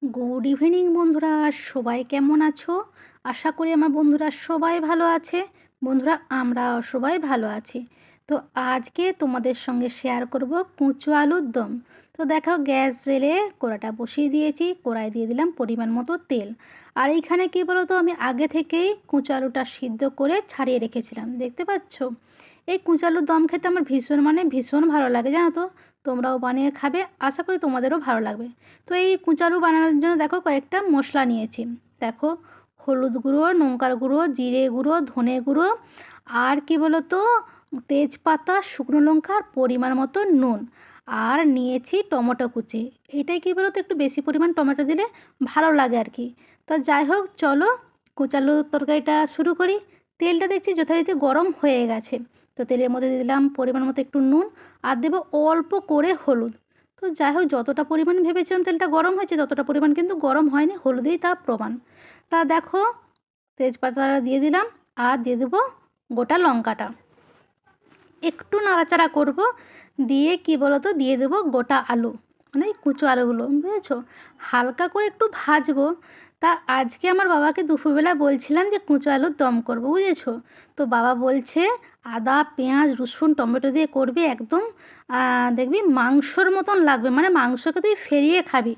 Good evening বন্ধুরা, সবাই কেমন আছো? আশা করি আমার বন্ধুরা সবাই ভালো আছে। বন্ধুরা, আমরা সবাই ভালো আছি। তো আজকে তোমাদের সঙ্গে শেয়ার করব কুঁচো আলুর দম। তো দেখো, গ্যাস জেলে কড়াটা বসিয়ে দিয়েছি, কড়াই দিয়ে দিলাম পরিমাণ মতো তেল। আর এইখানে কী বলো তো, আমি আগে থেকেই কুঁচো আলুটা সিদ্ধ করে ছাড়িয়ে রেখেছিলাম, দেখতে পাচ্ছ। এই কুঁচো আলুর দম খেতে আমার ভীষণ ভালো লাগে, জানো তো। তোমরাও বানিয়ে খাবে, আশা করি তোমাদেরও ভালো লাগবে। তো এই কুঁচালু বানানোর জন্য দেখো কয়েকটা মশলা নিয়েছি। দেখো, হলুদ গুঁড়ো, লঙ্কার গুঁড়ো, জিরে গুঁড়ো, ধনে গুঁড়ো, আর কি বলো তো, তেজপাতা, শুকনো লঙ্কা, আর পরিমাণ মতো নুন। আর নিয়েছি টমেটো কুচি। এটাই কি বলো তো, একটু বেশি পরিমাণ টমেটো দিলে ভালো লাগে আর কি। তো যাই হোক, চলো কুচালু তরকারিটা শুরু করি। তেলটা দেখছি যথারীতি গরম হয়ে গেছে। তো তেলের মধ্যে দিলাম পরিমাণ মতো একটু নুন, আর দেবো অল্প করে হলুদ। তো যাই হোক, যতটা পরিমাণ ভেবেছিলাম তেলটা গরম হয়েছে, ততটা পরিমাণ কিন্তু গরম হয়নি, হলুদেই তা প্রমাণ। তা দেখো, তেজপাতাটা দিয়ে দিলাম, আর দিয়ে দেবো গোটা লঙ্কাটা। একটু নাড়াচাড়া করব, দিয়ে কি বলো তো, দিয়ে দেবো গোটা আলু, মানে এই কুচো আলুগুলো, বুঝেছো। হালকা করে একটু ভাজবো। তা আজকে আমার বাবাকে দুপুরবেলা বলছিলাম যে কুচো আলুর দম করবো, বুঝেছো। তো বাবা বলছে আদা, পেঁয়াজ, রসুন, টমেটো দিয়ে করবি, একদম দেখবি মাংসর মতন লাগবে, মানে মাংসকে তুই ফেরিয়ে খাবি।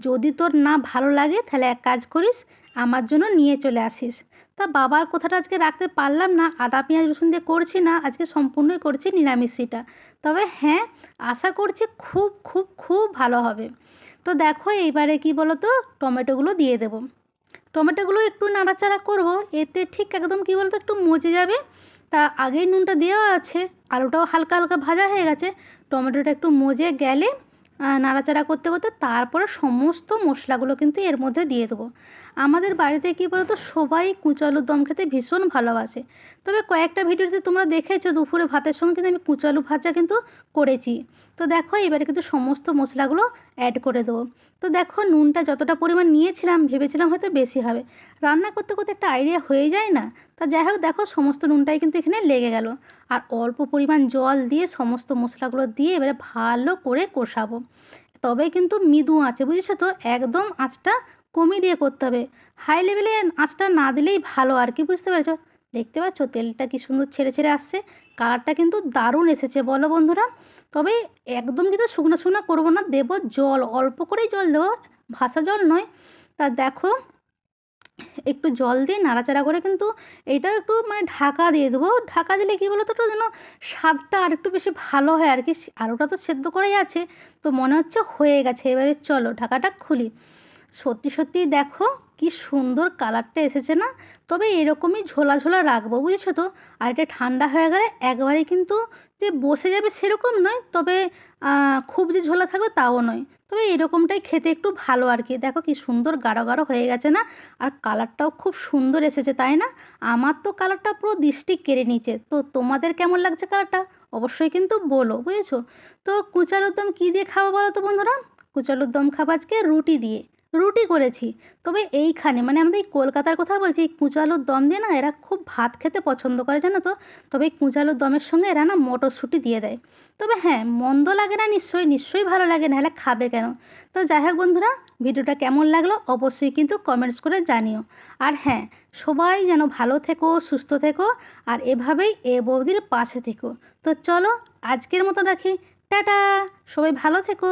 যদি তোর না ভালো লাগে তাহলে এক কাজ করিস, আমার জন্য নিয়ে চলে আসিস। তা বাবার কথাটা আজকে রাখতে পারলাম না, আদা পেঁয়াজ রসুন দিয়ে করছি না, আজকে সম্পূর্ণই করছি নিরামিষিটা। তবে হ্যাঁ, আশা করছি খুব খুব খুব ভালো হবে। তো দেখো, এইবারে কি বলো তো, টমেটোগুলো দিয়ে দেবো। টমেটোগুলো একটু নাড়াচাড়া করব, এতে ঠিক একদম কি বলতো একটু মজে যাবে। তা আগেই নুনটা দেওয়া আছে, আলুটাও হালকা হালকা ভাজা হয়ে গেছে। টমেটোটা একটু মজে গেলে নাড়াচাড়া করতে করতে তারপরে সমস্ত মশলাগুলো কিন্তু এর মধ্যে দিয়ে দেবো। আমাদের বাড়িতে কী বলতো, সবাই কুঁচো আলুর দম খেতে ভীষণ ভালোবাসে। তবে কয়েকটা ভিডিওতে তোমরা দেখেছো দুপুরে ভাতের সঙ্গে কিন্তু আমি কুঁচো আলু ভাজা কিন্তু করেছি। তো দেখো, এবারে কিন্তু সমস্ত মশলাগুলো অ্যাড করে দেবো। তো দেখো, নুনটা যতটা পরিমাণ নিয়েছিলাম ভেবেছিলাম হয়তো বেশি হবে। রান্না করতে করতে একটা আইডিয়া হয়ে যায় না। তা যাই হোক, দেখো সমস্ত নুনটাই কিন্তু এখানে লেগে গেল। আর অল্প পরিমাণ জল দিয়ে সমস্ত মশলাগুলো দিয়ে এবারে ভালো করে কষাবো। তবে কিন্তু মৃদু আঁচে, বুঝেছো তো, একদম আঁচটা কমিয়ে দিয়ে করতে হবে। হাই লেভেলে আঁচটা না দিলেই ভালো আর কি, বুঝতে পেরেছো। দেখতে পাচ্ছ তেলটা কি সুন্দর ছেড়ে ছেড়ে আসছে, কালারটা কিন্তু দারুণ এসেছে, বলো বন্ধুরা। তবে একদম কিন্তু শুকনো শুকনো করবো না, দেবো জল, অল্প করেই জল দেবো, ভাসা জল নয়। তা দেখো, একটু জল দিয়ে নাড়াচাড়া করে কিন্তু এইটাও একটু মানে ঢাকা দিয়ে দেবো। ঢাকা দিলে কী বলো তো, একটু যেন স্বাদটা আর একটু বেশি ভালো হয় আর কি। আলুটা তো সেদ্ধ করেই আছে, তো মনে হচ্ছে হয়ে গেছে। এবারে চলো ঢাকাটা খুলি। সত্যি সত্যিই দেখো কি সুন্দর কালারটা এসেছে না। তবে এরকমই ঝোলা ঝোলা রাখবো, বুঝেছো তো। আর এটা ঠান্ডা হয়ে গেলে একবারে কিন্তু যে বসে যাবে সেরকম নয়, তবে খুব যে ঝোলা থাকবে তাও নয়। তবে এরকমটাই খেতে একটু ভালো আর কি। দেখো কি সুন্দর গাঢ় গাঢ় হয়ে গেছে না, আর কালারটাও খুব সুন্দর এসেছে, তাই না? আমার তো কালারটা পুরো দৃষ্টি কেড়ে নিচ্ছে। তো তোমাদের কেমন লাগছে কালারটা অবশ্যই কিন্তু বলো, বুঝেছো। তো কুচালুর দম কী দিয়ে খাবো বলো তো বন্ধুরা? কুচালুর দম খাবো আজকে রুটি দিয়ে। রুটি করেছি। তবে এইখানে মানে আমাদের এই কলকাতার কথা বলছি, এই কুঁচো আলুর দম দিয়ে না এরা খুব ভাত খেতে পছন্দ করে, জানো তো। তবে এই কুঁচো আলুর দমের সঙ্গে এরা না মটরশুঁটি দিয়ে দেয়। তবে হ্যাঁ, মন্দ লাগে না, নিশ্চয়ই নিশ্চয়ই ভালো লাগে, নাহলে খাবে কেন। তো যাই হোক বন্ধুরা, ভিডিওটা কেমন লাগলো অবশ্যই কিন্তু কমেন্টস করে জানিও। আর হ্যাঁ, সবাই যেন ভালো থেকো, সুস্থ থেকো, আর এভাবেই এ বৌদির পাশে থেকো। তো চলো, আজকের মতো রাখি। টাটা, সবাই ভালো থেকো।